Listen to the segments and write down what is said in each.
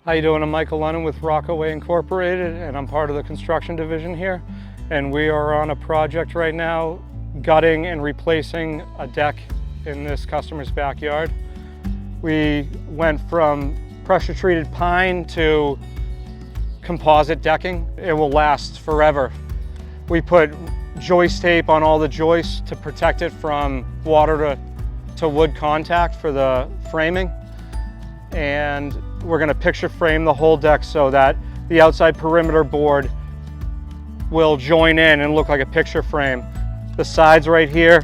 How you doing? I'm Michael Lennon with Rockaway Incorporated, and I'm part of the construction division here. And we are on a project right now, gutting and replacing a deck in this customer's backyard. We went from pressure treated pine to composite decking. It will last forever. We put joist tape on all the joists to protect it from water to wood contact for the framing. And we're going to picture frame the whole deck so that the outside perimeter board will join in and look like a picture frame. The sides right here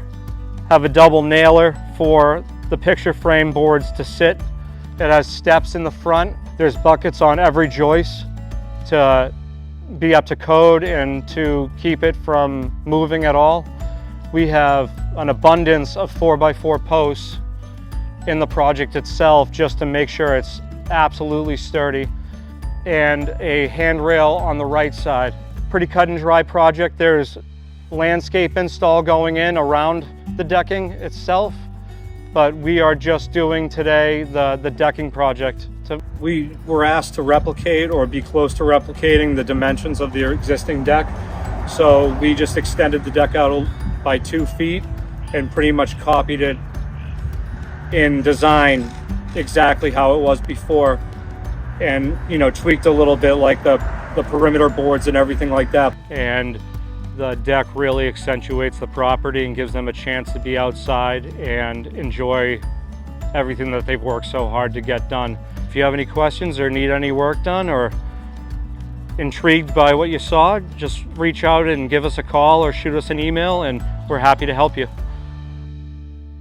have a double nailer for the picture frame boards to sit. It has steps in the front. There's buckets on every joist to be up to code and to keep it from moving at all. We have an abundance of 4x4 posts in the project itself just to make sure it's absolutely sturdy, and a handrail on the right side. Pretty cut and dry project. There's landscape install going in around the decking itself, but we are just doing today the decking project. We were asked to replicate or be close to replicating the dimensions of the existing deck, so we just extended the deck out by 2 feet and pretty much copied it in design exactly how it was before, and tweaked a little bit, like the perimeter boards and everything like that. And the deck really accentuates the property and gives them a chance to be outside and enjoy everything that they've worked so hard to get done. If you have any questions or need any work done or intrigued by what you saw, just reach out and give us a call or shoot us an email, and we're happy to help you.